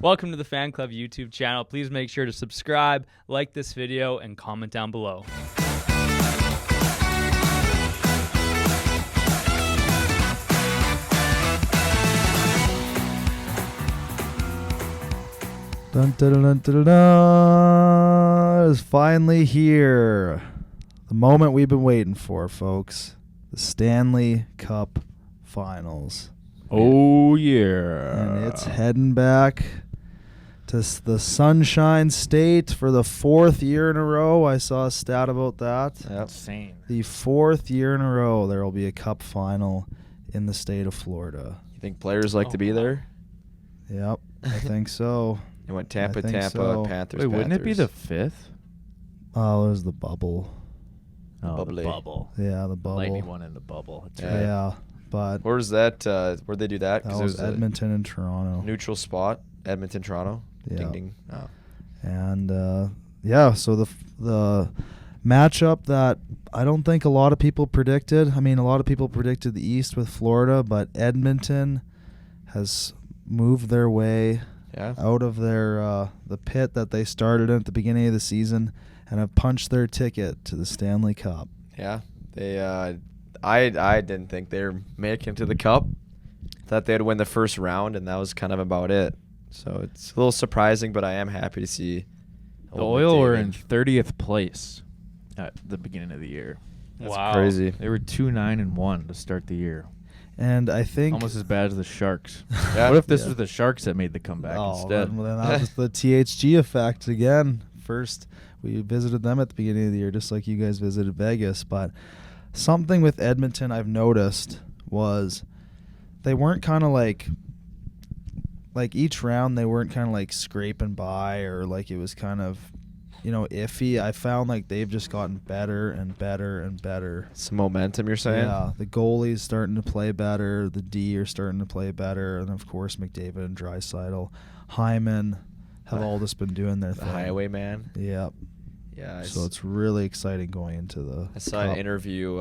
Welcome to the Fan Club YouTube channel. Please make sure to subscribe, like this video, and comment down below. Dun, dun, dun, dun, dun, is finally here. The moment we've been waiting for, folks. The Stanley Cup Finals. Oh, yeah. And it's heading back to the Sunshine State for the 4th year in a row. I saw a stat about that. That's insane. The 4th year in a row there will be a Cup Final in the state of Florida. You think players like to be there? Yep, I think so. It went Tampa, so. Panthers. Wait, wouldn't it be the Panthers. 5th? Oh, it was the bubble. Oh, Bubbly. the bubble. Yeah, the bubble. Lightning won in the bubble. That's Yeah. right. Yeah, but Where's that? Where'd they do that? that it was Edmonton and Toronto. neutral spot. Edmonton, Toronto. Yeah. Ding ding. Oh. And yeah, so the matchup that I don't think a lot of people predicted. I mean, a lot of people predicted the East with Florida, but Edmonton has moved their way Yeah. out of their the pit that they started in at the beginning of the season and have punched their ticket to the Stanley Cup. Yeah. They. I didn't think they were making it to the Cup. Thought they'd win the first round, and that was kind of about it. So it's a little surprising, but I am happy to see. The old Oil were McDavid. in 30th place at the beginning of the year. That's Wow. crazy. They were 2-9-1 to start the year. And I think Almost as bad as the Sharks. Yeah. What if this Yeah. was the Sharks that made the comeback instead? Then that was the THG effect again. First, we visited them at the beginning of the year, just like you guys visited Vegas. But something with Edmonton I've noticed was they weren't kind of like each round they weren't kind of like scraping by or like it was kind of, iffy. I found like they've just gotten better and better and better. Some momentum, you're saying? Yeah, the goalie's starting to play better. The D are starting to play better. And, of course, McDavid and Draisaitl, Hyman have all just been doing their The thing. Highwayman. Yep. Yeah. So it's really exciting going into the I saw an Cup. interview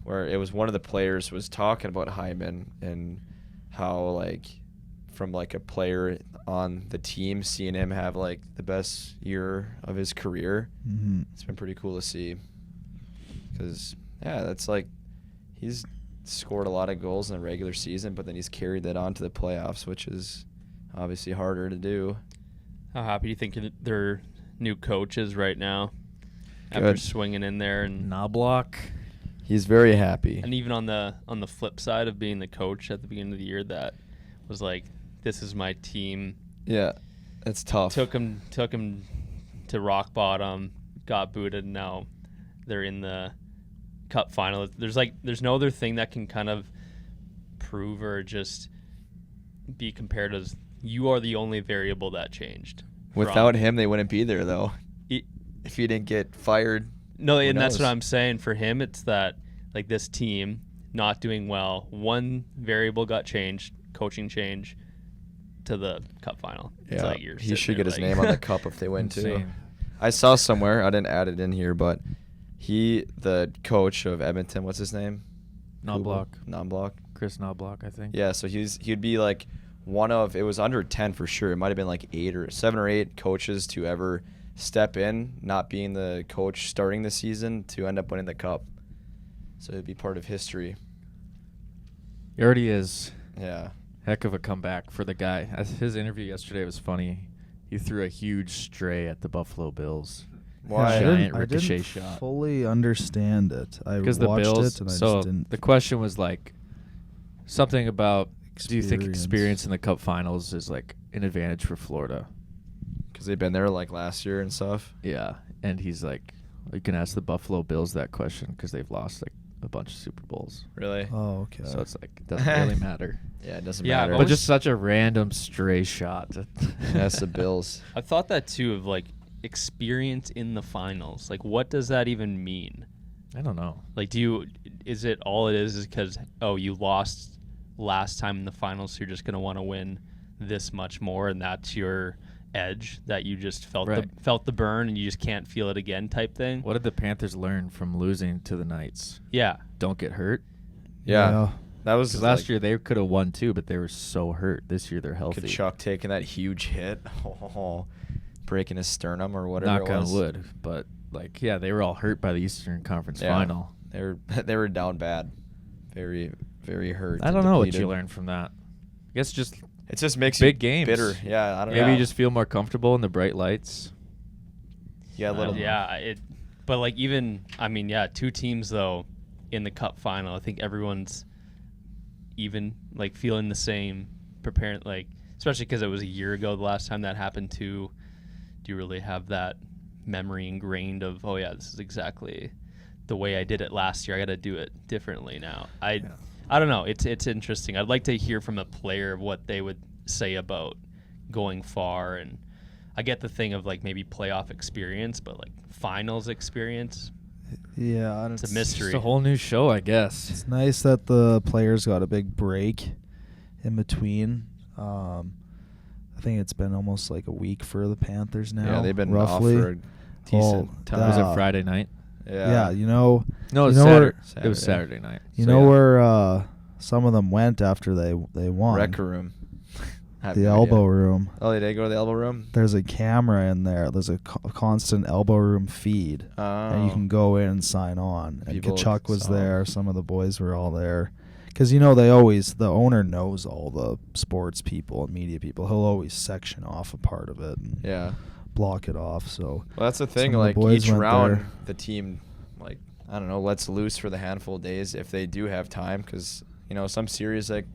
where it was one of the players was talking about Hyman and how from a player on the team, seeing him have the best year of his career. Mm-hmm. It's been pretty cool to see. Because that's he's scored a lot of goals in the regular season, but then he's carried that on to the playoffs, which is obviously harder to do. How happy do you think their new coach is right now after Good. swinging in there? And Knobloch. He's very happy. and even on the flip side of being the coach at the beginning of the year, that was like, this is my team. Yeah, it's tough. Took him to rock bottom, got booted, and now they're in the Cup final. There's no other thing that can kind of prove or just be compared as you are the only variable that changed. Without him, they wouldn't be there, though. It- If he didn't get fired. No, Who and that's knows? what I'm saying. For him, it's that this team not doing well. One variable got changed, coaching change, to the Cup final. It's Yeah, you're he sitting should there get his name on the Cup if they win, too. Insane. I saw somewhere, I didn't add it in here, but the coach of Edmonton, what's his name? Knobloch. Knobloch. Chris Knobloch, I think. Yeah, so he'd be one of, it was under 10 for sure. It might have been 7 or 8 coaches to ever step in, not being the coach starting the season, to end up winning the Cup. So it'd be part of history. He already is. Yeah. Heck of a comeback for the guy. His interview yesterday was funny. He threw a huge stray at the Buffalo Bills. Why? Giant I ricochet didn't shot. fully understand it. I Because watched the Bills. it and I So just didn't. the question was something about, do you think Experience. experience in the Cup Finals is an advantage for Florida? Because they've been there last year and stuff. Yeah, and he's like, you can ask the Buffalo Bills that question because they've lost a bunch of Super Bowls. Really? Oh, okay. So it's it doesn't really matter. Yeah, it doesn't Yeah, matter. I've But always- just such a random stray shot. That's the Bills. I thought that too, of experience in the finals. What does that even mean? I don't know. Is it all it is because, you lost last time in the finals, so you're just going to want to win this much more, and that's your edge, that you just felt Right. felt the burn and you just can't feel it again type thing? What did the Panthers learn from losing to the Knights? Yeah. Don't get hurt. Yeah. That was 'Cause last year they could have won too, but they were so hurt. This year they're healthy. Kachuk taking that huge hit, breaking his sternum or whatever. Knock it was. on wood, but like they were all hurt by the Eastern Conference Yeah. Final. They were down bad, very very hurt. I and don't know what depleted. you learned from that. I guess just It just makes big you games. bitter. Yeah, I don't know. maybe you just feel more comfortable in the bright lights. Yeah, a little. But like even two teams though in the Cup final. I think everyone's even like feeling the same, preparing like especially because it was a year ago the last time that happened too. Do you really have that memory ingrained of this is exactly the way I did it last year? I got to do it differently now. I don't know. It's interesting. I'd like to hear from a player what they would say about going far, and I get the thing of like maybe playoff experience, but like finals experience, Yeah, and it's a mystery. It's a whole new show, I guess. It's nice that the players got a big break in between. I think it's been almost like a week for the Panthers now. Yeah, they've been roughly. off for a decent time. Was it Friday night? Yeah, you know. No, it was you know Saturday. where- It was Saturday night. You know where some of them went after they won? Rec room. I have The no elbow idea. room. Oh, they did go to the elbow room. There's a camera in there. There's a constant elbow room feed, and you can go in and sign on. And People Kachuk was saw. there. Some of the boys were all there. Because, the owner knows all the sports people and media people. He'll always section off a part of it and Yeah. block it off. So Well, that's the thing. Some of the Like boys each went round, there. the team, like I don't know, lets loose for the handful of days if they do have time. Because some series like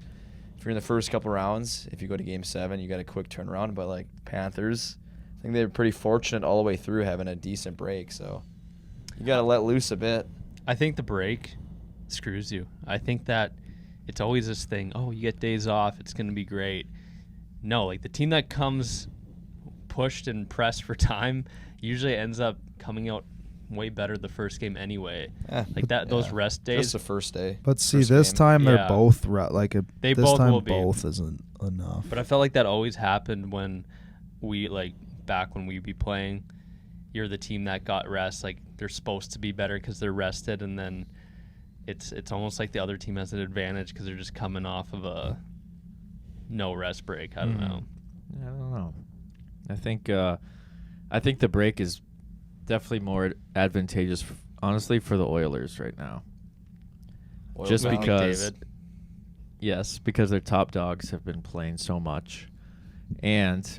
if you're in the first couple rounds, if you go to Game 7, you got a quick turnaround. But like Panthers, I think they were pretty fortunate all the way through having a decent break. So you got to let loose a bit. I think the break screws you. I think that it's always this thing, you get days off, it's going to be great. No, like the team that comes pushed and pressed for time usually ends up coming out way better the first game anyway. Like that, those rest days. Just the first day. But see, first this game. time they're Yeah. both They this both time will be. both isn't enough. But I felt like that always happened when we back when we'd be playing. You're the team that got rest. Like they're supposed to be better because they're rested, and then it's almost like the other team has an advantage because they're just coming off of a no rest break. I don't know. I don't know. I think the break is definitely more advantageous, honestly, for the Oilers right now. Just With because, McDavid. yes, because their top dogs have been playing so much, and Do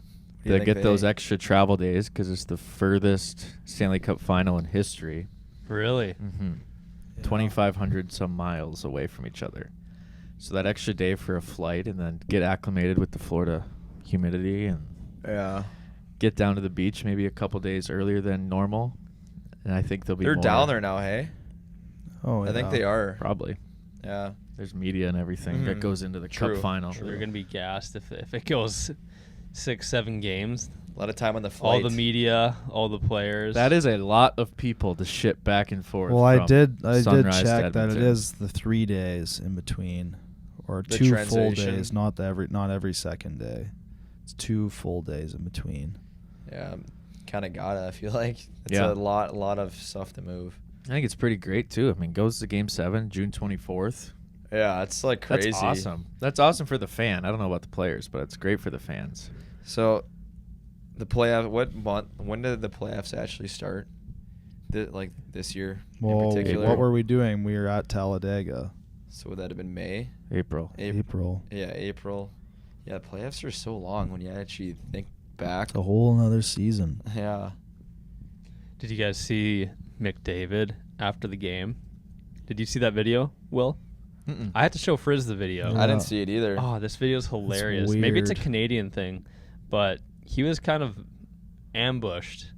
you they think get those extra travel days because it's the furthest Stanley Cup final in history. Really? Mm-hmm. Yeah. 2,500 some miles away from each other. So that extra day for a flight and then get acclimated with the Florida humidity and get down to the beach maybe a couple days earlier than normal. And I think they'll be They're more down there now, hey? Oh, I think they are. Probably. Yeah. There's media and everything that Mhm. goes into the True, Cup final. true. They're going to be gassed if it goes 6-7 games. A lot of time on the flight. All the media, all the players. That is a lot of people to ship back and forth. Well, I from did Sunrise to check that it Edmonton. is the 3 days in between, or The 2 full translation. days, not every second day. It's 2 full days in between. Yeah, kind of gotta. I feel like it's Yeah. a lot of stuff to move. I think it's pretty great too. I mean, goes to Game 7, June 24th. Yeah, it's like crazy. That's awesome. That's awesome for the fan. I don't know about the players, but it's great for the fans. So, the playoff. What month? When did the playoffs actually start? This year Well, in particular. what were we doing? We were at Talladega, So would that have been May? April. April. Yeah, April. Yeah, playoffs are so long when you actually think back. It's a whole another season. Yeah. Did you guys see McDavid after the game? Did you see that video, Will? Mm-mm. I had to show Frizz the video. I didn't see it either. Oh, this video is hilarious. Maybe it's a weird. Canadian thing, but he was kind of ambushed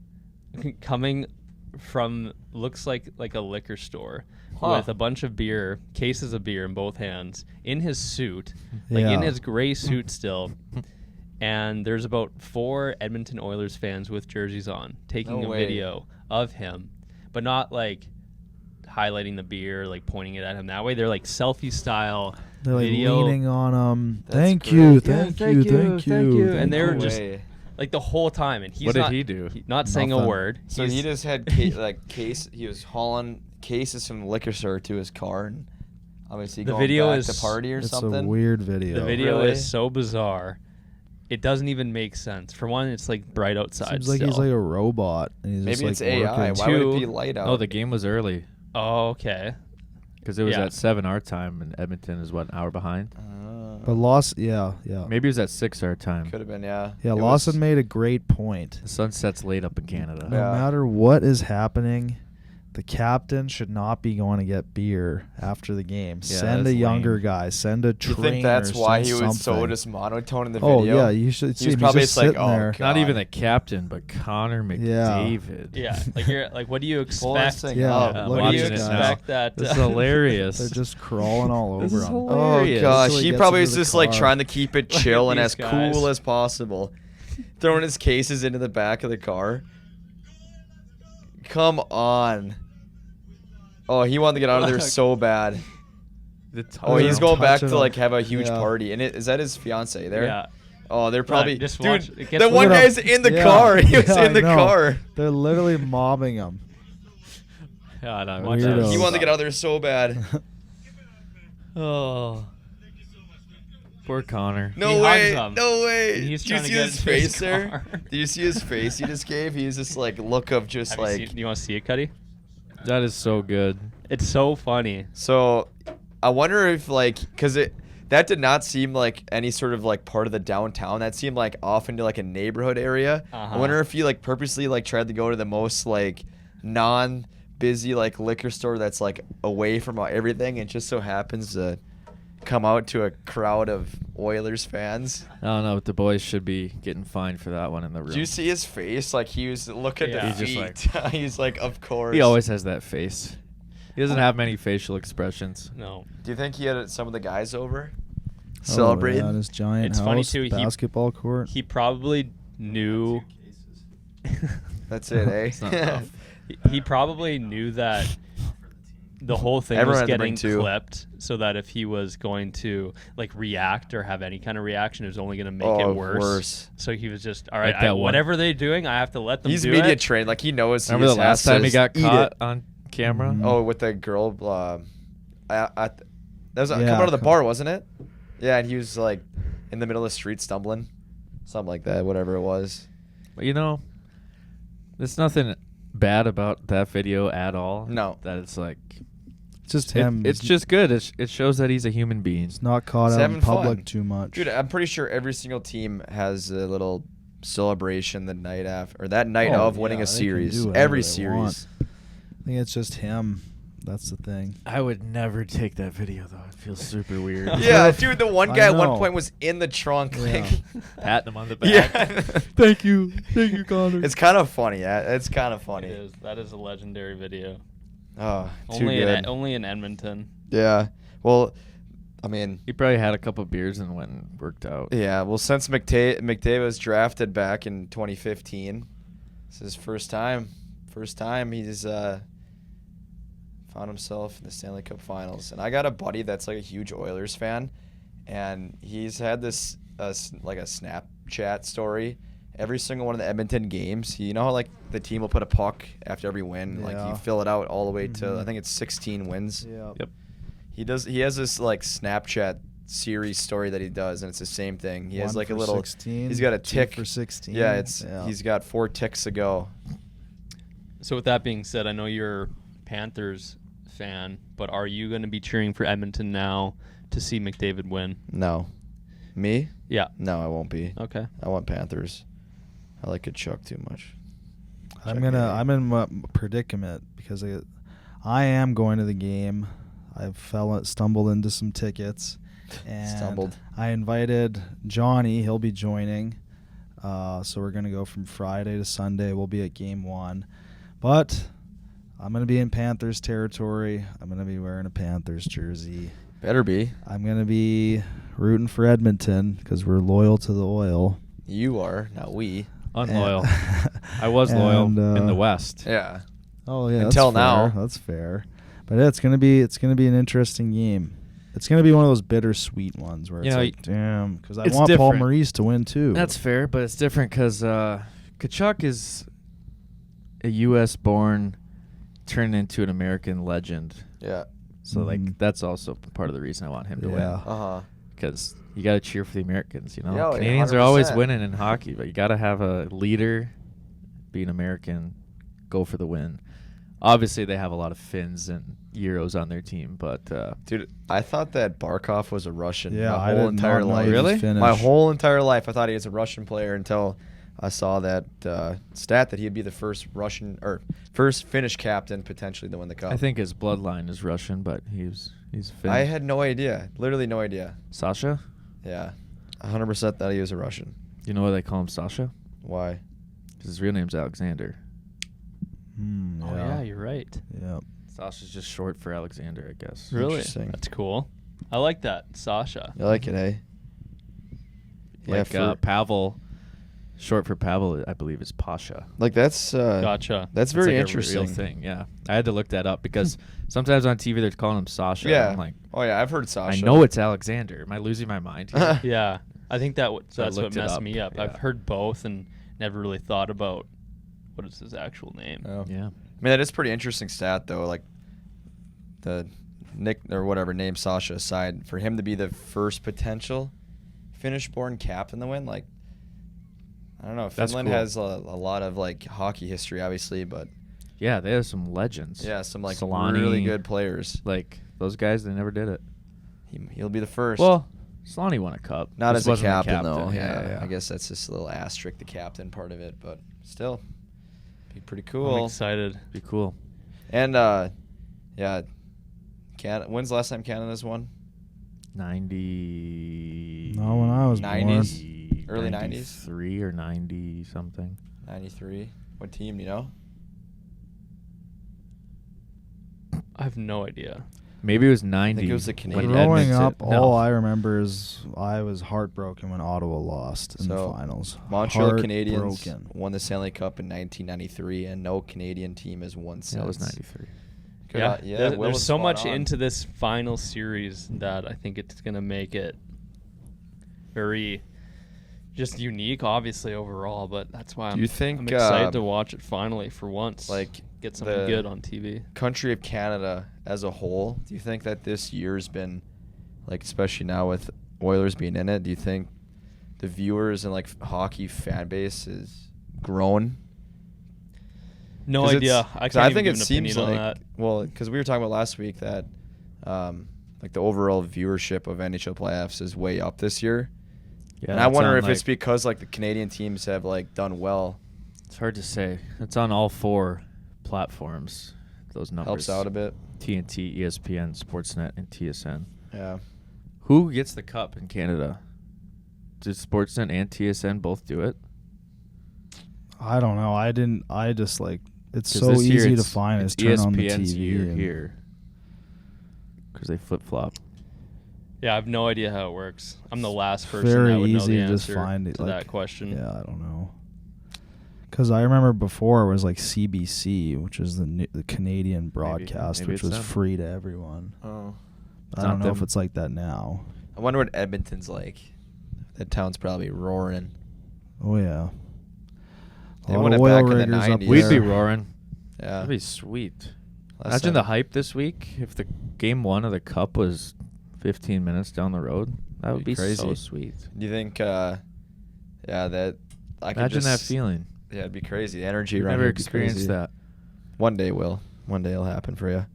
coming from looks like a liquor store with a bunch of cases of beer in both hands, in his suit, in Yeah. his gray suit still. And there's about 4 Edmonton Oilers fans with jerseys on taking No a way. video of him, but not highlighting the beer, pointing it at him that way. They're selfie style They're video. leaning on him. That's Thank great. you, Yeah, thank thank you, you, thank thank you. you. And they were No just way. the whole time, and he's What did not, he do? Not saying a Nothing. word. So he just had case. He was hauling cases from the liquor store to his car and Obviously, The going video back is- to party or It's something. a weird video. The video Really? is so bizarre. It doesn't even make sense. For one, it's like bright outside. Seems like he's still. like a robot. And he's Maybe just it's like AI. working. Why would it Two- be light out? Oh, the game was early Oh, okay. because it was Yeah. at 7 our time, and Edmonton is an hour behind. But Lawson, yeah. Maybe it was at 6 our time. Could have been, yeah. Yeah, It Lawson was- made a great point. The sun sets late up in Canada. No Yeah. matter what is happening, the captain should not be going to get beer after the game. Yeah, Send a that's younger lame. guy. Send a You trainer. think that's why send he was so something. just monotone in the Oh video? yeah, you should He see was him. probably He's just just like, sitting oh, there. God. Not even the captain, but Connor McDavid. Yeah, like you're like, what do you Pull this expect? thing Yeah, up. look What at do you watching these it guys. now. expect that? That's hilarious. They're just crawling all This over is him. hilarious. Oh gosh, Until he he gets probably into is the just like car. trying to keep it Look chill at and these as guys. cool as possible. Throwing his cases into the back of the car. Come on. Oh, he wanted to get out of there Look. so bad. The Oh, he's going back touching to him. like have a huge Yeah. party. And is that his fiance there? Yeah. Oh, they're probably just watch- dude. it gets The one Look at guy's him. in the Yeah. car. He was Yeah, in the I know. car. They're literally mobbing him. God, I Watch Weirdos. out. He wanted to get out of there so bad. Oh, poor Connor. No He way. hugs him. No way. He's Did you trying to see get his into his face there? car. Did you see his face he just gave? He's just like look of just Have you like. seen- you want to see it, Cuddy? That is so good. It's so funny. So, I wonder if like, cause that did not seem like any sort of like part of the downtown. That seemed like off into like a neighborhood area. I Uh-huh. wonder if he like purposely like tried to go to the most like non-busy like liquor store that's like away from everything, and just so happens to come out to a crowd of Oilers fans. I don't know, but the boys should be getting fined for that one in the room. Did you see his face? Like he was looking Yeah. at the He's feet. just He's like, of course. He always has that face. He doesn't have many facial expressions. No. Do you think he had some of the guys over Oh, celebrating? yeah, this giant It's house, funny, too, he- basketball court. He probably knew. That's it, eh? It's not tough. He probably knew that the whole thing Everyone was had to bring getting two. clipped, so that if he was going to like react or have any kind of reaction, it was only going to make Oh, it worse. worse. So he was just all right. Like that one. Whatever they're doing, I have to let them He's do media it. trained. Like he knows. Remember he the just last time he has got to eat caught it. on camera? Mhm. Oh, with the girl. That was Yeah, coming out of the come- bar, wasn't it? Yeah, and he was like in the middle of the street stumbling, something like that. Whatever it was. But you know, there's nothing bad about that video at all. No. That it's like, It's just him. it's just good. It shows that he's a human being. He's not caught He's out in having public fun. too much. Dude, I'm pretty sure every single team has a little celebration the night after, or that night Oh, of winning yeah, a they can series. do whatever Every they series. want. I think it's just him. That's the thing. I would never take that video though. It feels super weird. Yeah, dude, the one I guy at one know. point was in the trunk. Yeah. Like, Patting him on the back. yeah. Thank you, Connor. It's kind of funny. Yeah, it's kind of funny. It is. That is a legendary video. Oh, too Only good. in only in Edmonton. Yeah. Well, I mean, He probably had a couple beers and went and worked out. yeah. Well, since McDavid was drafted back in 2015, this is his first time. First time he's found himself in the Stanley Cup Finals. And I got a buddy that's like a huge Oilers fan, and he's had this like a Snapchat story. Every single one of the Edmonton games, you know how like the team will put a puck after every win, like Yeah. you fill it out all the way to Mhm. I think it's 16 wins. Yeah. Yep. He has this like Snapchat series story that he does, and it's the same thing. He has One like a for little 16, he's got a 2 tick for 16. Yeah, Yeah. he's got 4 ticks to go. So with that being said, I know you're a Panthers fan, but are you going to be cheering for Edmonton now to see McDavid win? No. Me? Yeah. No, I won't be. Okay. I want Panthers. I like Kachuk too much. I'm in a predicament because I am going to the game. I stumbled into some tickets, and Stumbled. I invited Johnny. He'll be joining. So we're gonna go from Friday to Sunday. We'll be at Game 1, but I'm gonna be in Panthers territory. I'm gonna be wearing a Panthers jersey. Better be. I'm gonna be rooting for Edmonton because we're loyal to the Oil. You are, not we. Unloyal. And- I was loyal and, in the West. Yeah. Oh yeah, Until that's fair. now. That's fair. But yeah, it's gonna be an interesting game. It's gonna be one of those bittersweet ones where You it's know, like, damn, because I it's want Paul different. Maurice to win too. That's fair, but it's different because Kachuk is a U.S. born turned into an American legend. Yeah. So like that's also part of the reason I want him to win. Because you got to cheer for the Americans, you know. Yeah, Canadians are always 100%. winning in hockey, but you got to have a leader, be an American, go for the win. Obviously, they have a lot of Finns and Euros on their team, but Dude, I thought that Barkov was a Russian. Yeah, my I whole did entire not know life. he was Really? Finnish. My whole entire life, I thought he was a Russian player until I saw that stat that he'd be the first Finnish captain potentially to win the cup. I think his bloodline is Russian, but he's Finn. I had no idea, literally no idea. Sasha? Yeah, 100% that he was a Russian. You know why they call him Sasha? Why? Because his real name's Alexander. Oh yeah, you're right. Yeah. Sasha's just short for Alexander, I guess. Really? Interesting. That's cool. I like that, Sasha. You like it, eh? Like Pavel, short for Pavel, I believe, is Pasha. like that's Gotcha. That's It's very like interesting. A real thing, yeah. I had to look that up because sometimes on TV they're calling him Sasha. Yeah. I'm like, Oh yeah, I've heard Sasha. I know it's Alexander. Am I losing my mind here? Yeah, I think So I that's what looked it messed up, me up. yeah. I've heard both and never really thought about what is his actual name. Oh. Yeah. I mean, that is pretty interesting stat though. Like the Nick or whatever name Sasha aside, for him to be the first potential Finnish-born captain to win, like I don't know. That's Finland cool. has a lot of like hockey history, obviously, but Yeah, they have some legends. yeah, some like Solani, really good players. Like, those guys, they never did it. He'll be the first. Well, Solani won a cup. not Just as a wasn't the captain, though. Yeah, Yeah, I guess that's just a little asterisk, the captain part of it, but still, be pretty I'm cool. excited. Be cool. And yeah, when's the last time Canada's won? 90. No, when I was 90s? Early 90s? 93 or 90 something. 93. What team do you know? I have no idea. Maybe it was 90. I think it was the when Canadians. Growing Edmonton- up, no. all I remember is I was heartbroken when Ottawa lost in the So, finals. Montreal Canadiens Heartbroken. won the Stanley Cup in 1993, and no Canadian team has won since. That was 93. Good Yeah, eye- yeah. there- Will there's was so spot much on. into this final series that I think it's going to make it very just unique, obviously, overall. But that's why Do you think, I'm excited to watch it finally for once. like, get something the good on TV. country of Canada as a whole. Do you think that this year's been, like, especially now with Oilers being in it, do you think the viewers and like hockey fan base is grown? No 'Cause idea. it's- I 'cause can't I even think give it an seems opinion like on that. well, because we were talking about last week that like the overall viewership of NHL playoffs is way up this year. Yeah, and I that's wonder on, if it's like- because like the Canadian teams have like done well. It's hard to say. It's on all 4 platforms. Those numbers Helps out a bit. TNT, ESPN, Sportsnet, and TSN. Yeah. Who gets the cup in Canada? Did Sportsnet and TSN both do it? I don't know. I just like it's 'Cause so this year easy to it's- find. It's Is turn on the ESPN's TV. year and- here. Because they flip flop. Yeah, I have no idea how it works. I'm the last person Very that would know easy the to just answer find it, to like, that question. Yeah, I don't know. Because I remember before it was like CBC, which is the Canadian broadcast, maybe which it's was them. free to everyone. Oh. I don't not know if them. it's like that now. I wonder what Edmonton's like. That town's probably roaring. Oh yeah. They A lot won of it oil back in the riggers up 90s. We'd there. be roaring. Yeah. That'd be sweet. Last Imagine time- the hype this week if the game 1 of the cup was 15 minutes down the road. That would be Crazy. so sweet. Do you think? Yeah, that I could Imagine that just- feeling. Yeah, it'd be crazy. The energy You've around never here would be experienced crazy. that. One day, Will. One day it'll happen for you.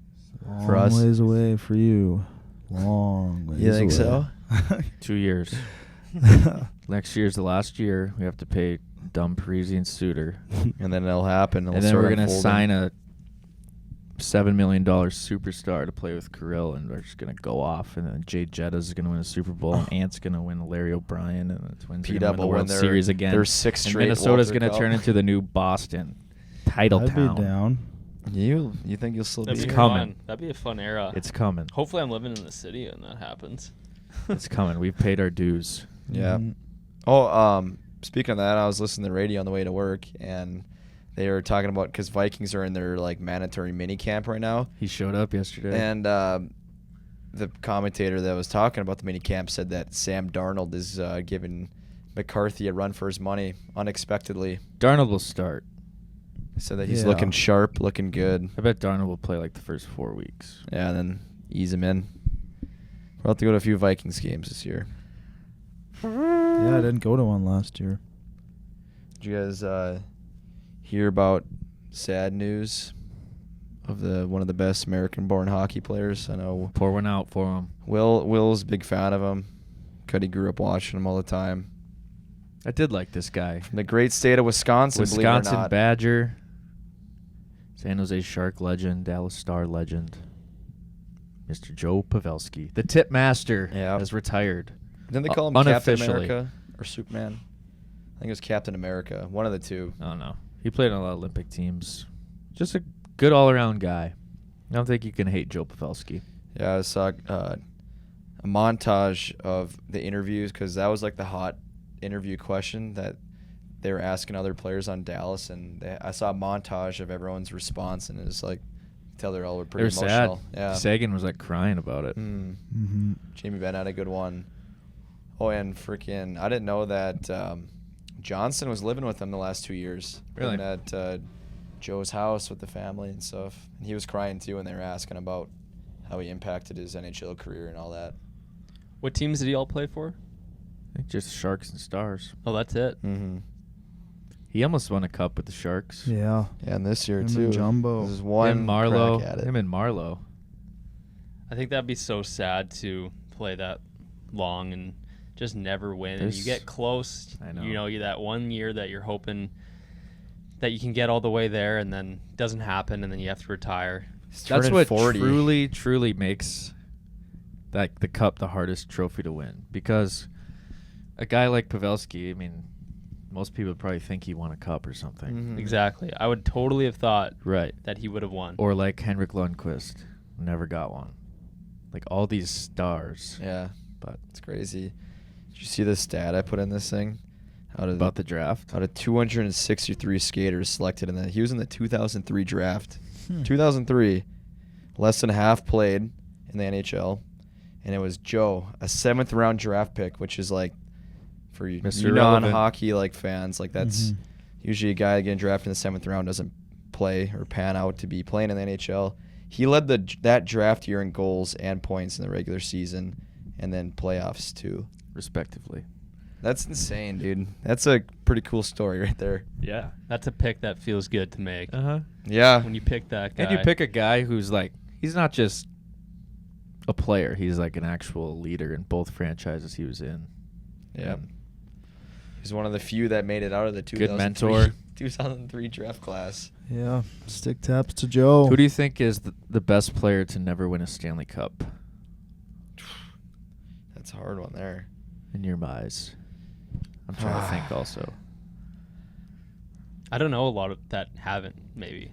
Long For us. ways away for you. Long ways You think away. so? 2 years. Next year's the last year. We have to pay Dumfries and Suter. And then it'll happen. And then we're going to sign a $7 million superstar to play with Kirill, and we're just going to go off. And then Jay Jetta's going to win a Super Bowl, and Ant's going to win Larry O'Brien, and the Twins are going to win the World Series again. Their 6th And straight. Minnesota's Walter going to Cup. turn into the new Boston title I'd town. be down. You think you'll still That'd be be It's here? coming. fun. That'd be a fun era. It's coming. Hopefully, I'm living in the city when that happens. It's coming. We've paid our dues. Yeah. Mhm. Oh, speaking of that, I was listening to the radio on the way to work, and they were talking about because Vikings are in their like mandatory mini camp right now, He showed up yesterday. and the commentator that was talking about the mini camp said that Sam Darnold is giving McCarthy a run for his money unexpectedly. Darnold will start. He said that he's Yeah. looking sharp, looking good. I bet Darnold will play like the first 4 weeks. Yeah, and then ease him in. We'll have to go to a few Vikings games this year. Yeah, I didn't go to one last year. Did you guys hear about sad news of one of the best American-born hockey players? I know. Pour one out for him. Will's a big fan of him. Cuddy grew up watching him all the time. I did like this guy. From the great state of Wisconsin, believe it or Wisconsin not. Badger, San Jose Shark legend, Dallas Star legend, Mr. Joe Pavelski. The tip master has retired. Didn't they call him Captain unofficially. America or Superman? I think it was Captain America. One of the two. I don't know. He played on a lot of Olympic teams. Just a good all-around guy. I don't think you can hate Joe Pavelski. Yeah, I saw a montage of the interviews because that was like the hot interview question that they were asking other players on Dallas, and I saw a montage of everyone's response, and it was like, tell they all were pretty emotional. Sad. Yeah, Sagan was like crying about it. Mm-hmm. Jamie Benn had a good one. Oh, and freaking, I didn't know that Johnson was living with them the last 2 years. Really? Living at Joe's house with the family and stuff. And he was crying too when they were asking about how he impacted his NHL career and all that. What teams did he all play for? I think just Sharks and Stars. Oh, that's it. Mm-hmm. He almost won a cup with the Sharks. Yeah. Yeah, and this year Him too. and Jumbo. This is one Him, Marlowe. crack at it. Him and Marlowe. I think that'd be so sad to play that long and just never win. And you get close. I know. You know, you that 1 year that you're hoping that you can get all the way there, and then it doesn't happen, and then you have to retire. He's That's turning what 40. truly makes the cup the hardest trophy to win. Because a guy like Pavelski, I mean, most people probably think he won a cup or something. Mhm. Exactly. I would totally have thought Right. that he would have won. Or like Henrik Lundqvist, never got one. Like all these stars. Yeah, But it's crazy. Did you see the stat I put in this thing? about the draft. Out of 263 skaters selected in that, he was in the 2003 draft. Hmm. 2003, less than half played in the NHL, and it was Joe, a 7th round draft pick, which is like for you Mr. non-hockey like fans, like that's Mhm. usually a guy getting drafted in the 7th round doesn't play or pan out to be playing in the NHL. He led that draft year in goals and points in the regular season, and then playoffs too. Respectively. That's insane, dude. That's a pretty cool story right there. Yeah. That's a pick that feels good to make. Uh-huh. Yeah. When you pick that guy. And you pick a guy who's like, he's not just a player. He's like an actual leader in both franchises he was in. Yeah. And He's one of the few that made it out of the Good mentor. 2003 draft class. Yeah. Stick taps to Joe. Who do you think is the best player to never win a Stanley Cup That's a hard one there. in your eyes? I'm trying to think also. I don't know a lot of that haven't, maybe.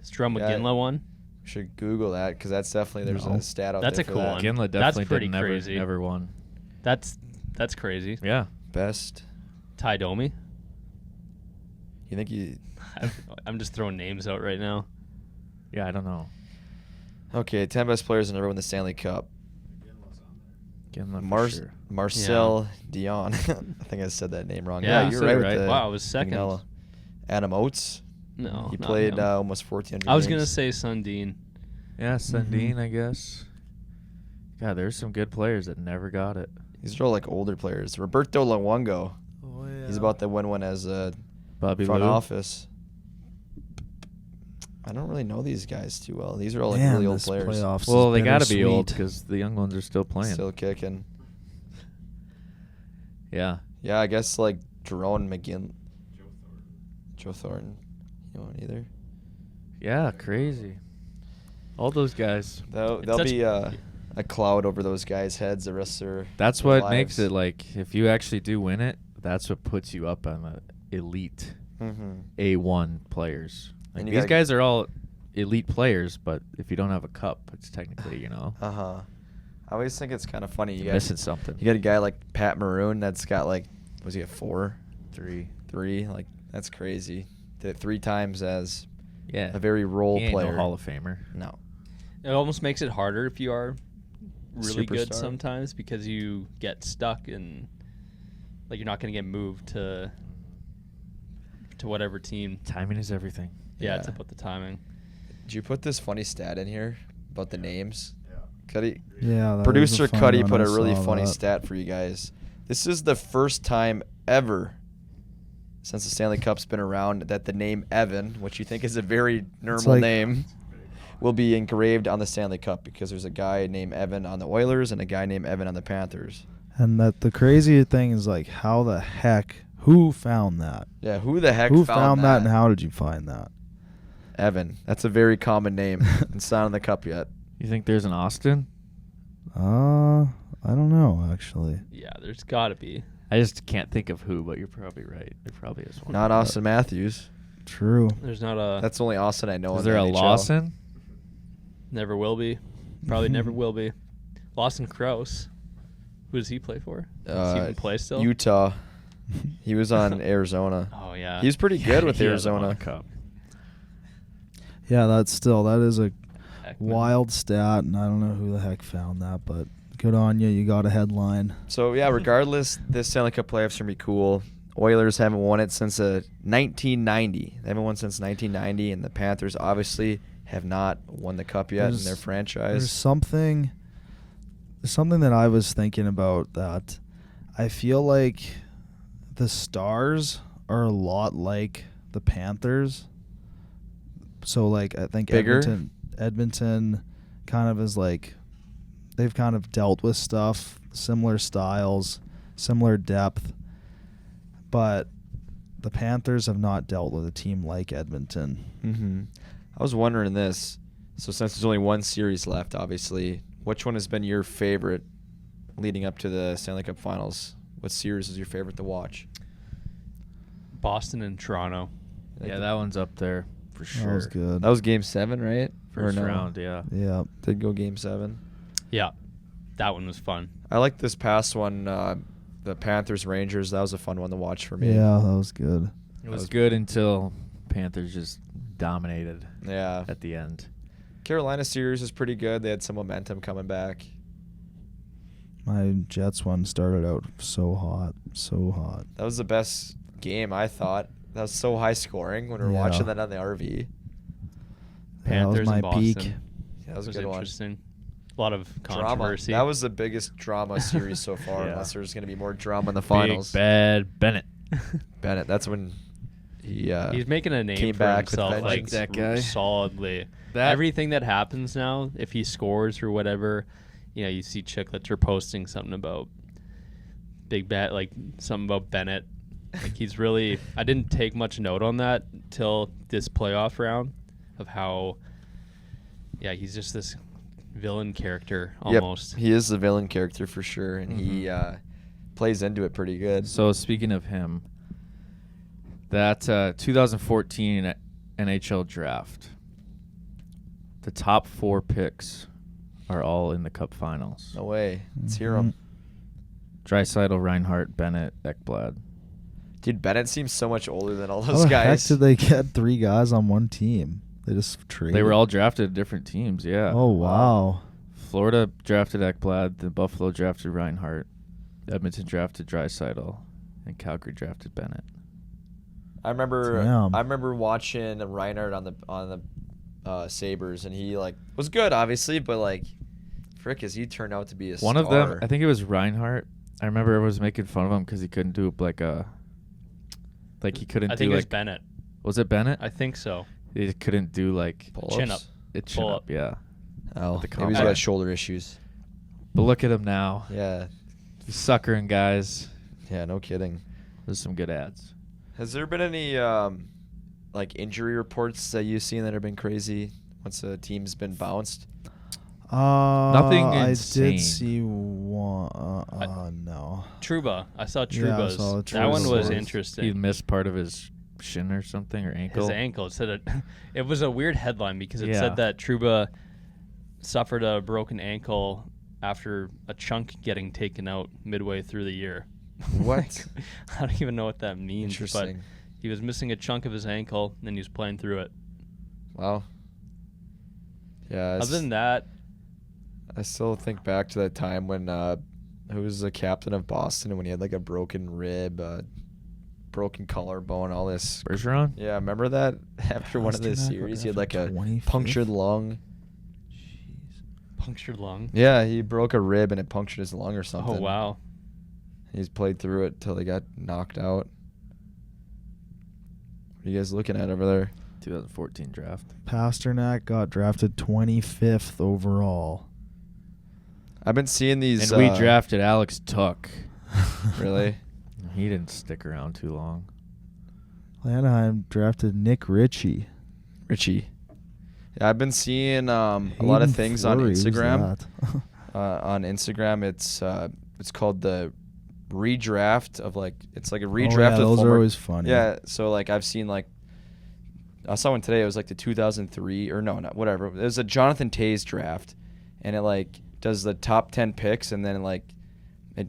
Strum Yeah. McGinley one? Should Google that because that's definitely there's No. a stat out That's there a for cool that. one. Ginla That's definitely pretty never crazy. never won. That's crazy. Yeah. Best. Ty Domi? You think you? I'm just throwing names out right now. Yeah, I don't know. Okay, 10 best players to never win the Stanley Cup. Ginla for sure. Marcel Dion. I think I said that name wrong. Yeah, you you're said right. it with right. the Wow, I was second. Ignella. Adam Oates. No, He not played him. almost 1,400 I was games. going to say Sundin. Yeah, Sundin, Mhm. I guess. God, there's some good players that never got it. These are all like older players. Roberto Luongo. Oh, yeah. He's about to win one as a Bobby front Lou. office. I don't really know these guys too well. These are all like Man, really old this players. playoffs Well, is they got to be old bittersweet. because the young ones are still playing. Still kicking. Yeah. Yeah, I guess like Jerome McGinn. Joe Thornton. You know what either? Yeah, crazy. All those guys. There'll such- be a cloud over those guys' heads the rest of their That's their what makes lives. it like if you actually do win it, that's what puts you up on the elite Mhm. A1 players. Like And you these gotta- guys are all elite players, but if you don't have a cup, it's technically, Uh-huh. I always think it's kind of funny. You you're got missing something. You got a guy like Pat Maroon that's got like, was he at 4? 3. 3? Like that's crazy. Did it 3 times as Yeah. a very role He ain't player. no Hall of Famer. No. It almost makes it harder if you are really good Superstar. sometimes because you get stuck and like you're not going to get moved to whatever team. Timing is everything. Yeah, Yeah. it's about the timing. Did you put this funny stat in here about the names? Cuddy. Yeah, that Producer was a fun Cuddy one. put I a really saw funny that. stat for you guys. This is the first time ever since the Stanley Cup's been around that the name Evan, which you think is a very normal like- name, will be engraved on the Stanley Cup because there's a guy named Evan on the Oilers and a guy named Evan on the Panthers. And that the crazy thing is like, how the heck? Who found that? Yeah, who the heck Who found that, and how did you find that? Evan. That's a very common name. It's not on the cup yet. You think there's an Austin? I don't know actually. Yeah, there's got to be. I just can't think of who, but you're probably right. There probably is one. Not Austin Matthews. True. There's not a. That's the only Austin I know. Is in there the a NHL. Lawson? Never will be. Probably never will be. Lawson Krause. Who does he play for? Does he even play still? Utah. He was on Arizona. Oh yeah. He was pretty good with He hasn't won Arizona. a cup. Yeah, that is a Ekman. wild stat, and I don't know who the heck found that, but good on you. You got a headline. So yeah, regardless, this Stanley Cup playoffs are gonna be cool. Oilers haven't won it since 1990. They haven't won since 1990, and the Panthers obviously have not won the cup yet in their There's franchise. something that I was thinking about that I feel like the Stars are a lot like the Panthers. So like I think Bigger? Edmonton kind of is like they've kind of dealt with stuff, similar styles, similar depth, but the Panthers have not dealt with a team like Edmonton. Mm-hmm. I was wondering this. So since there's only one series left, obviously, which one has been your favorite leading up to the Stanley Cup Finals? What series is your favorite to watch? Boston and Toronto. Yeah, that one's up there for sure. That was good. That was Game 7, right? First Or no? round, yeah. Yeah. Did go Game 7. Yeah, that one was fun. I like this past one, the Panthers Rangers. That was a fun one to watch for me. Yeah, that was good. It was good until Panthers just dominated Yeah. at the end. Carolina series was pretty good. They had some momentum coming back. My Jets one started out so hot. That was the best game, I thought. That was so high scoring when we were Yeah. watching that on the RV. Yeah, Panthers that was my and Boston. peak. Yeah, that was a was good one. interesting. A lot of Drama. controversy. That was the biggest drama series so far, Yeah. unless there's going to be more drama in the finals. Big Bad Bennett. Bennett, that's when he He's making a name came for back with himself, like vengeance. That guy. solidly. That- Everything that happens now, if he scores or whatever, you see Chicklets are posting something about Big Bet, like something about Bennett. Like he's really. I didn't take much note on that till this playoff round, of how. Yeah, he's just this villain character almost. Yep, he is the villain character for sure, and he plays into it pretty good. So speaking of him, that 2014 NHL draft, the top 4 picks are all in the Cup Finals. No way. Let's hear him. Draisaitl, Reinhart, Bennett, Ekblad. Dude, Bennett seems so much older than all How those the guys. heck did they get 3 guys on one team? They just traded. They were all drafted at different teams, yeah. Oh wow. Florida drafted Ekblad, the Buffalo drafted Reinhart, Edmonton drafted Draisaitl, and Calgary drafted Bennett. I remember Damn. watching Reinhardt on the Sabres, and he was good, obviously, but frick, as he turned out to be a One star. of them, I think it was Reinhart. I remember everyone was making fun of him because he couldn't do he couldn't I do think it was Bennett. Was it Bennett? I think so. He couldn't do Pull-ups? Chin up. chin Pull up, up. yeah. Oh, the maybe he's combine. got shoulder issues. But look at him now. Yeah, He's suckering guys. yeah, no kidding. There's some good ads. Has there been any injury reports that you've seen that have been crazy once a team's been bounced? Nothing I insane. did see one. No. Truba. I saw Yeah, I Truba's. saw that Truba's one was stories. interesting. He missed part of his shin or something, or ankle. His ankle. It said it was a weird headline because it Yeah. said that Truba suffered a broken ankle after a chunk getting taken out midway through the year. What? I don't even know what that means. Interesting. But he was missing a chunk of his ankle, and he was playing through it. Wow. Yeah. Other than that, I still think back to that time when who was the captain of Boston, and when he had a broken rib, broken collarbone, all this. Bergeron? Yeah, remember that after one of the Pasternak series, he had after a 25th? punctured lung. Jeez. Punctured lung. Yeah, he broke a rib and it punctured his lung or something. Oh, wow. He's played through it till he got knocked out. What are you guys looking at over there? 2014 draft. Pasternak got drafted 25th overall. I've been seeing these. And we drafted Alex Tuck. Really? He didn't stick around too long. Anaheim drafted Nick Ritchie. Yeah, I've been seeing a lot of things on Fleury, who's Instagram. that? On Instagram, it's called the redraft of it's like a Oh, redraft. yeah, of those former, are always funny. Yeah, so I've seen I saw one today. It was the 2003 or no, not whatever. It was a Jonathan Toews draft, and it does the top 10 picks, and then it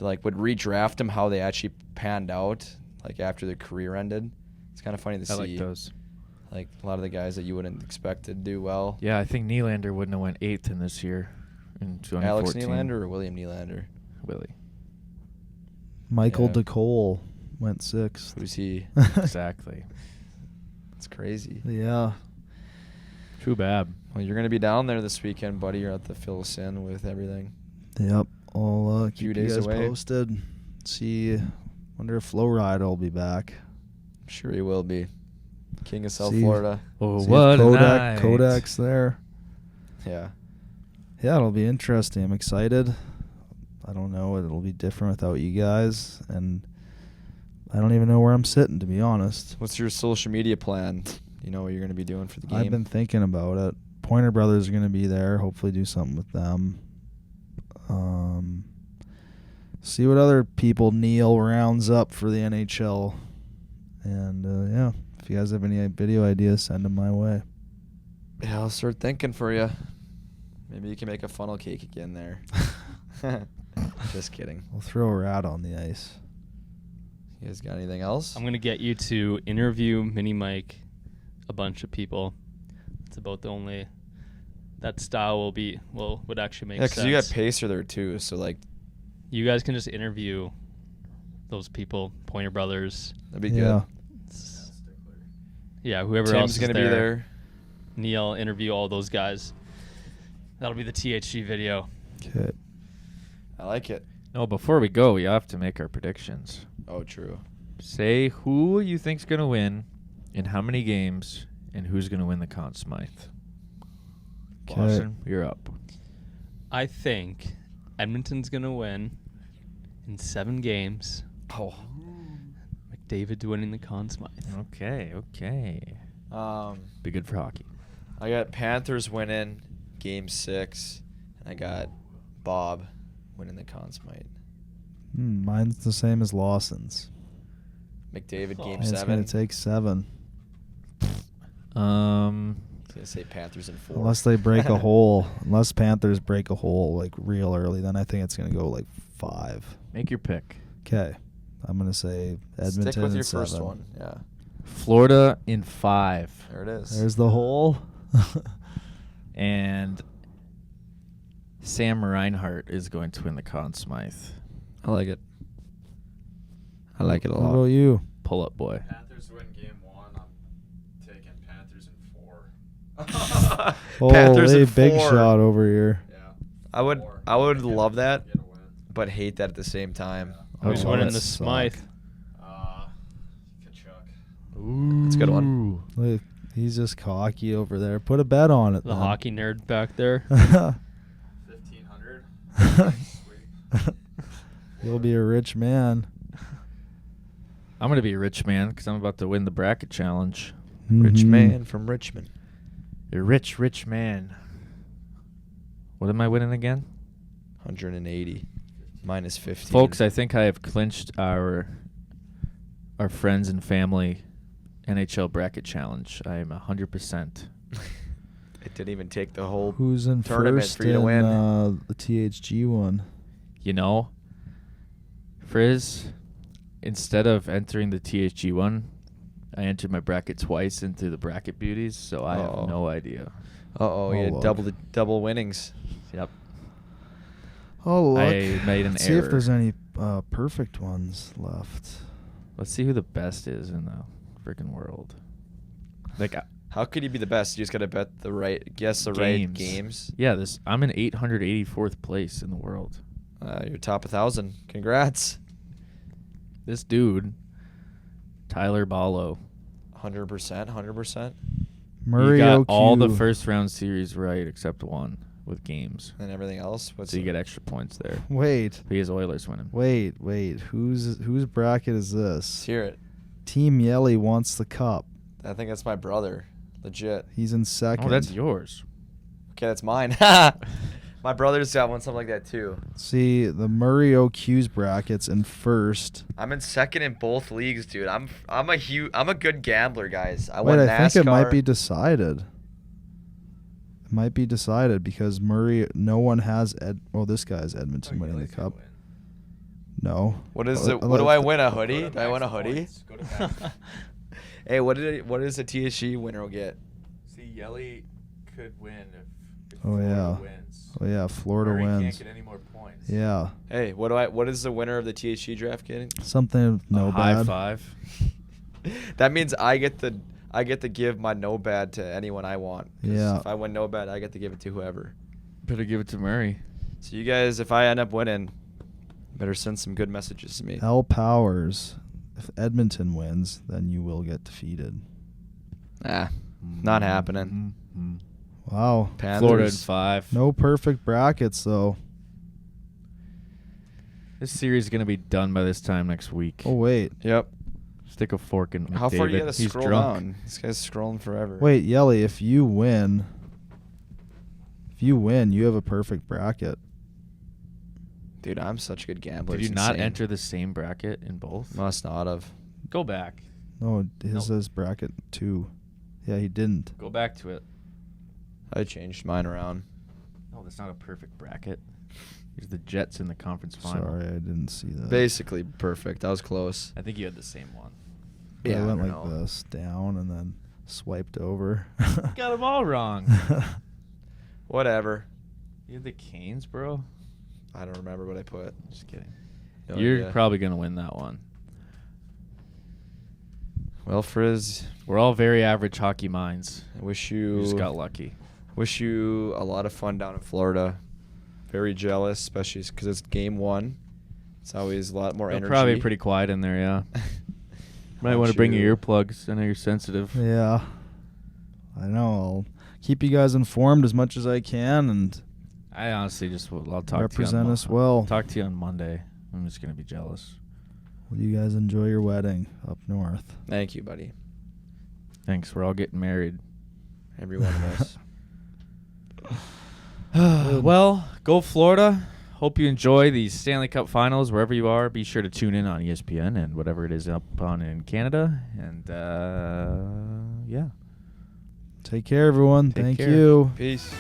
would redraft them how they actually panned out after their career ended. It's kind of funny to see. I like those. A lot of the guys that you wouldn't expect to do well. Yeah, I think Nylander wouldn't have went 8th in this year in 2014. Alex Nylander or William Nylander? Willie. Michael Yeah. DeCole went 6th. Who's he? Exactly. It's crazy. Yeah. Too bad. Well, you're going to be down there this weekend, buddy. You're at the fill us in with everything. Yep. I'll keep Few you days guys away. posted. Wonder if Flow Ride will be back. I'm sure he will be. King of South See- Florida. Oh, See if what a night. Kodak's there. Yeah. Yeah, it'll be interesting. I'm excited. I don't know. It'll be different without you guys. And I don't even know where I'm sitting, to be honest. What's your social media plan? You know what you're going to be doing for the game? I've been thinking about it. Pointer Brothers are going to be there. Hopefully do something with them. See what other people Neil rounds up for the NHL. And, yeah, if you guys have any video ideas, send them my way. Yeah, I'll start thinking for you. Maybe you can make a funnel cake again there. Just kidding. We'll throw a rat on the ice. You guys got anything else? I'm going to get you to interview Mini Mike, a bunch of people. It's about the only... That style would actually make sense. Yeah, because you got Pacer there too, so You guys can just interview those people, Pointer Brothers. that'd be Yeah. good. Yeah, whoever else Tim's is going to be there. Neil, interview all those guys. That'll be the THG video. Okay. I like it. No, before we go, we have to make our predictions. Oh, true. Say who you think's going to win, in how many games, and who's going to win the Conn Smythe. 'Kay. Boston, you're up. I think Edmonton's going to win in 7 games. Oh. McDavid winning the Conn Smythe. Okay. Be good for hockey. I got Panthers winning Game 6, and I got Bob winning the Conn Smythe. Mine's the same as Lawson's. McDavid Game And it's 7. going to take 7. I was going to say Panthers in 4. Unless they break a hole. Unless Panthers break a hole real early, then I think it's going to go 5. Make your pick. Okay. I'm going to say Edmonton Stick with in your 7. first one. Yeah. Florida in 5. There it is. There's the hole. And Sam Reinhart is going to win the Conn Smythe. I like it. I like it a What lot. about you? Pull up, boy. Panthers win game 1. I'm taking Panthers in 4. Panthers Holy in big 4. shot over here. Yeah. I would 4. love that, Get a win. but hate that at the same time. Who's Oh, winning that the suck. Smythe? Kachuk. It's a good one. Look, he's just cocky over there. Put a bet on it. The then. hockey nerd back there. 1,500. Sweep. You'll be a rich man. I'm going to be a rich man because I'm about to win the bracket challenge. Rich Mhm. man from Richmond. A rich man. What am I winning again? 180 minus 15. Folks, I think I have clinched our friends and family NHL bracket challenge. I am 100%. It didn't even take the whole. Who's in Tournament first for you to in win. the THG one? You know, Frizz, instead of entering the THG one, I entered my bracket twice into the bracket beauties, so I Uh-oh. have no idea. You Oh, had look. double winnings. Yep. Oh, look. I made an Let's see error. if there's any perfect ones left. Let's see who the best is in the freaking world. How could you be the best? You just gotta bet the right, guess the right games. Yeah, I'm in 884th place in the world. You're top 1,000. Congrats. This dude, Tyler Ballo, 100%. Murray he got OQ. all the first round series right except one with games. And everything else. So you get extra points there. Wait. Because Oilers winning. Wait. Whose bracket is this? Let's hear it. Team Yelly wants the cup. I think that's my brother. Legit. He's in second. Oh, that's yours. Okay, that's mine. My brother's got one, something like that too. See, the Murray OQ's bracket's in first. I'm in second in both leagues, dude. I'm a good gambler, guys. I Wait, won I NASCAR. think it might be decided. It might be decided because Murray, no one has this guy's Edmonton winning the cup. No. What is it? What do I win? A hoodie? Do I win a hoodie? Go to max. Hey, what is the TSG winner will get? See, Yelly could win if Oh, Florida yeah. wins. Oh yeah, Florida Murray wins. can't get any more points. Yeah. Hey, what is the winner of the TSG draft getting? Something no High bad. five. That means I get to give my no bad to anyone I want. 'Cause Yeah. If I win no bad, I get to give it to whoever. Better give it to Murray. So you guys, if I end up winning, better send some good messages to me. L Powers. If Edmonton wins, then you will get defeated. Not happening. Mm-hmm. Wow. Panthers. Florida in 5. No perfect brackets though. This series is going to be done by this time next week. Oh wait. Yep. Stick a fork in How far do you McDavid. gotta He's scroll drunk. down? This guy's scrolling forever. Wait, Yelly, if you win, you have a perfect bracket. Dude, I'm such a good gambler. Did you It's not insane. enter the same bracket in both? Must not have. Go back. No, his Nope. says bracket 2. Yeah, he didn't. Go back to it. I changed mine around. No, that's not a perfect bracket. There's the Jets in the conference final. Sorry, I didn't see that. Basically perfect. That was close. I think you had the same one. But I went I like don't know. this, down, and then swiped over. Got them all wrong. Whatever. You had the Canes, bro. I don't remember what I put. Just kidding. No You're idea. probably going to win that one. Well, Frizz, We're all very average hockey minds. I wish You you just got lucky. wish you a lot of fun down in Florida. Very jealous, especially because it's game 1. It's always a lot more They're energy. probably pretty quiet in there, yeah. Might Why want to don't bring you- your earplugs. I know you're sensitive. Yeah. I know. I'll keep you guys informed as much as I can and I honestly just I'll talk to you represent on us well. Talk to you on Monday. I'm just going to be jealous. Will you guys enjoy your wedding up north? Thank you, buddy. Thanks. We're all getting married. Every one of us. Well, go Florida. Hope you enjoy the Stanley Cup Finals wherever you are. Be sure to tune in on ESPN and whatever it is up on in Canada. And, yeah. Take care, everyone. Take Thank care. you. Peace.